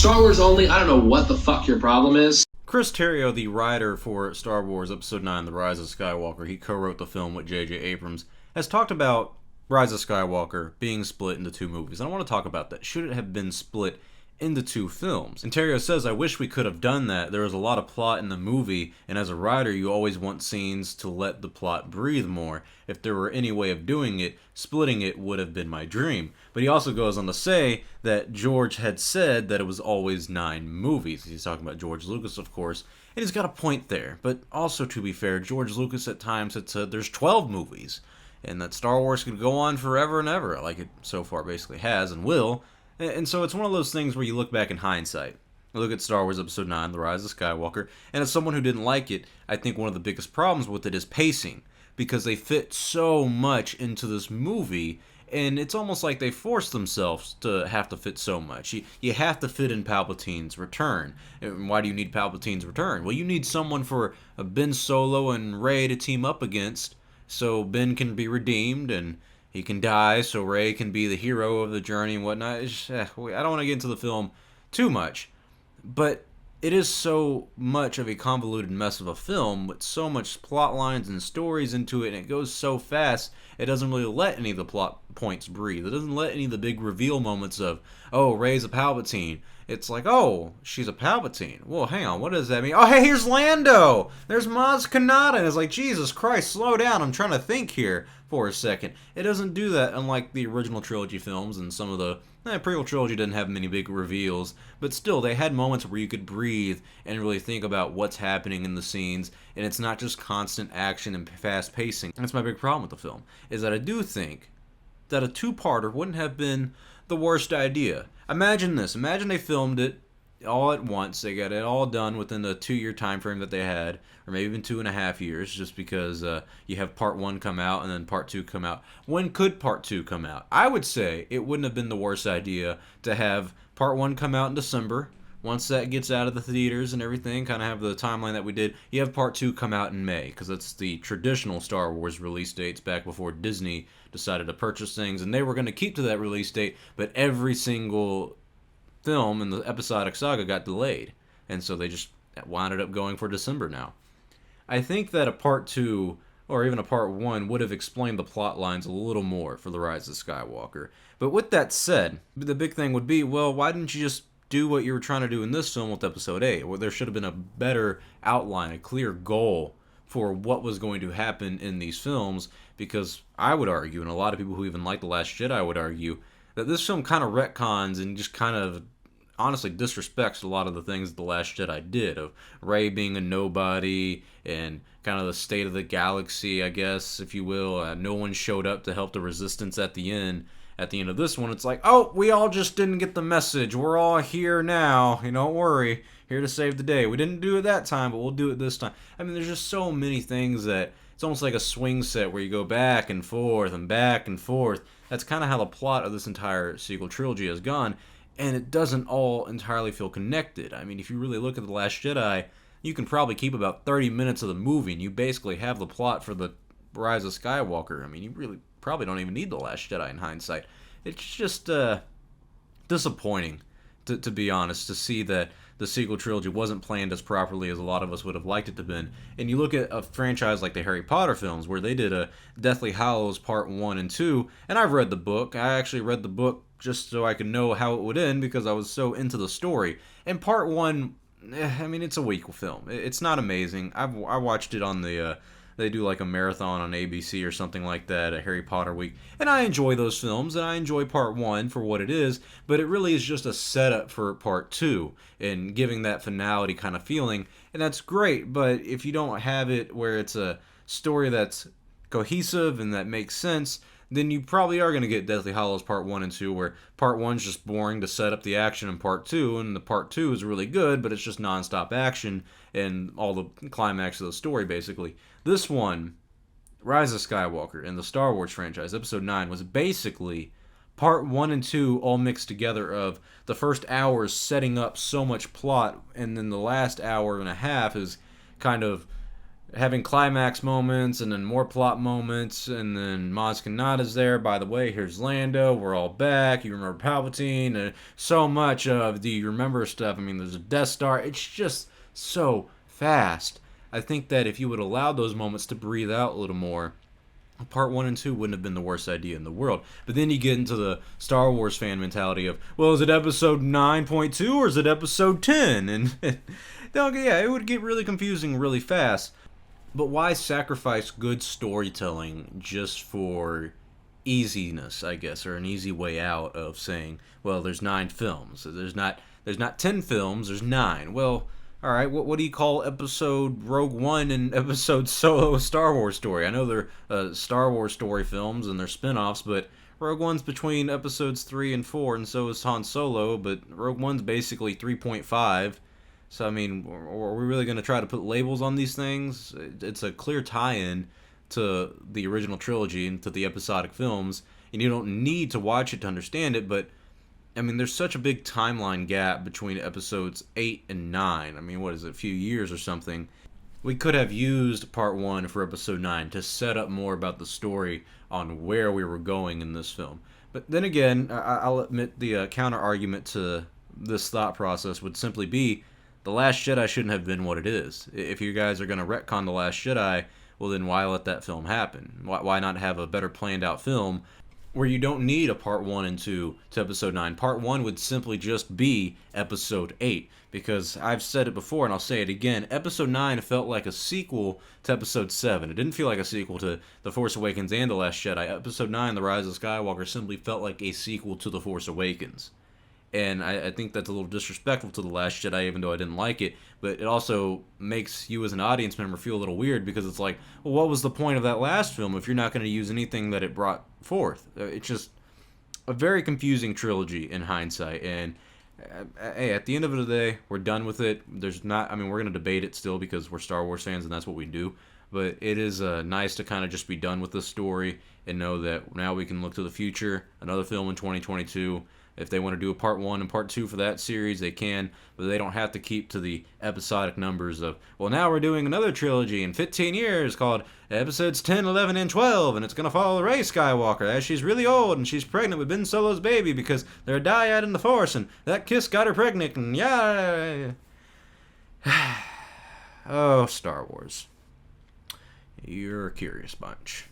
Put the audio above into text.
Star Wars only, I don't know what the fuck your problem is. Chris Terrio, the writer for Star Wars Episode 9, The Rise of Skywalker, he co-wrote the film with J.J. Abrams, has talked about Rise of Skywalker being split into two movies. And I want to talk about that. Should it have been split into two films? And Terrio says, I wish we could have done that. There was a lot of plot in the movie, and as a writer, you always want scenes to let the plot breathe more. If there were any way of doing it, splitting it would have been my dream. But he also goes on to say that George had said that it was always 9 movies. He's talking about George Lucas, of course, and he's got a point there. But also, to be fair, George Lucas at times had said there's 12 movies, and that Star Wars could go on forever and ever, like it so far basically has and will. And so it's one of those things where you look back in hindsight. You look at Star Wars Episode 9, The Rise of Skywalker, and as someone who didn't like it, I think one of the biggest problems with it is pacing, because they fit so much into this movie, and it's almost like they forced themselves to have to fit so much. You have to fit in Palpatine's return. And why do you need Palpatine's return? Well, you need someone for Ben Solo and Rey to team up against, so Ben can be redeemed, and he can die so Rey can be the hero of the journey and whatnot. I don't want to get into the film too much, but it is so much of a convoluted mess of a film with so much plot lines and stories into it, and it goes so fast, it doesn't really let any of the plot points breathe. It doesn't let any of the big reveal moments of, oh, Rey's a Palpatine. It's like, oh, she's a Palpatine. Well, hang on, what does that mean? Oh, hey, here's Lando! There's Maz Kanata! And it's like, Jesus Christ, slow down, I'm trying to think here for a second. It doesn't do that, unlike the original trilogy films, and some of the prequel trilogy didn't have many big reveals, but still, they had moments where you could breathe and really think about what's happening in the scenes, and it's not just constant action and fast pacing. And that's my big problem with the film, is that I do think that a two-parter wouldn't have been the worst idea. Imagine this. Imagine they filmed it all at once. They got it all done within the 2-year time frame that they had, or maybe even 2.5 years, just because you have part 1 come out and then part 2 come out. When could part 2 come out? I would say it wouldn't have been the worst idea to have part 1 come out in December. Once that gets out of the theaters and everything, kind of have the timeline that we did, you have part 2 come out in May, because that's the traditional Star Wars release dates back before Disney decided to purchase things, and they were going to keep to that release date, but every single film in the episodic saga got delayed, and so they just wound up going for December now. I think that a part 2 or even a part 1 would have explained the plot lines a little more for The Rise of Skywalker. But with that said, the big thing would be, well, why didn't you just do what you were trying to do in this film with Episode 8? Where there should have been a better outline, a clear goal for what was going to happen in these films, because I would argue, and a lot of people who even like The Last Jedi would argue, that this film kind of retcons and just kind of honestly disrespects a lot of the things The Last Jedi did, of Rey being a nobody and kind of the state of the galaxy, I guess, if you will. No one showed up to help the Resistance at the end. At the end of this one, it's like, oh, we all just didn't get the message. We're all here now. Don't worry. Here to save the day. We didn't do it that time, but we'll do it this time. I mean, there's just so many things that it's almost like a swing set where you go back and forth and back and forth. That's kind of how the plot of this entire sequel trilogy has gone, and it doesn't all entirely feel connected. I mean, if you really look at The Last Jedi, you can probably keep about 30 minutes of the movie, and you basically have the plot for The Rise of Skywalker. I mean, you really probably don't even need The Last Jedi in hindsight. It's just disappointing, to be honest, to see that the sequel trilogy wasn't planned as properly as a lot of us would have liked it to have been. And you look at a franchise like the Harry Potter films, where they did a Deathly Hallows Part 1 and 2, and I've read the book. I actually read the book just so I could know how it would end, because I was so into the story. And Part 1, I mean, it's a weak film. It's not amazing. I watched it on the... They do like a marathon on ABC or something like that, a Harry Potter week. And I enjoy those films, and I enjoy Part 1 for what it is, but it really is just a setup for Part 2 and giving that finality kind of feeling. And that's great, but if you don't have it where it's a story that's cohesive and that makes sense, then you probably are going to get Deathly Hallows Part 1 and 2, where Part 1's just boring to set up the action in Part 2, and the Part 2 is really good, but it's just non-stop action and all the climax of the story, basically. This one, Rise of Skywalker, in the Star Wars franchise, Episode 9, was basically Part 1 and 2 all mixed together, of the first hour is setting up so much plot, and then the last hour and a half is kind of having climax moments and then more plot moments, and then Maz Kanata's there. By the way, here's Lando. We're all back. You remember Palpatine? So much of the you remember stuff. I mean, there's a Death Star. It's just so fast. I think that if you would allow those moments to breathe out a little more, part 1 and 2 wouldn't have been the worst idea in the world. But then you get into the Star Wars fan mentality of, well, is it episode 9.2 or is it episode 10? And yeah, it would get really confusing really fast. But why sacrifice good storytelling just for easiness, I guess, or an easy way out of saying, well, there's 9 films. There's not 10 films, there's 9. Well, all right, what do you call episode Rogue One and episode Solo Star Wars Story? I know they're Star Wars story films and they're spin-offs, but Rogue One's between episodes 3 and 4, and so is Han Solo, but Rogue One's basically 3.5. So, I mean, are we really going to try to put labels on these things? It's a clear tie-in to the original trilogy and to the episodic films, and you don't need to watch it to understand it, but, I mean, there's such a big timeline gap between episodes 8 and 9. I mean, what is it, a few years or something? We could have used part 1 for episode 9 to set up more about the story on where we were going in this film. But then again, I'll admit the counter-argument to this thought process would simply be, The Last Jedi shouldn't have been what it is. If you guys are going to retcon The Last Jedi, well then why let that film happen? Why not have a better planned out film where you don't need a part 1 and 2 to episode 9? Part 1 would simply just be episode 8. Because I've said it before and I'll say it again, episode 9 felt like a sequel to episode 7. It didn't feel like a sequel to The Force Awakens and The Last Jedi. Episode 9, The Rise of Skywalker, simply felt like a sequel to The Force Awakens. And I think that's a little disrespectful to The Last Jedi, even though I didn't like it. But it also makes you as an audience member feel a little weird, because it's like, well, what was the point of that last film if you're not going to use anything that it brought forth? It's just a very confusing trilogy in hindsight. And hey, at the end of the day, we're done with it. We're going to debate it still because we're Star Wars fans and that's what we do. But it is nice to kind of just be done with this story and know that now we can look to the future. Another film in 2022. If they want to do a part 1 and part 2 for that series, they can, but they don't have to keep to the episodic numbers of, well, now we're doing another trilogy in 15 years called episodes 10, 11, and 12, and it's going to follow Rey Skywalker as she's really old and she's pregnant with Ben Solo's baby because they're a dyad in the Force, and that kiss got her pregnant, and yeah. Oh, Star Wars. You're a curious bunch.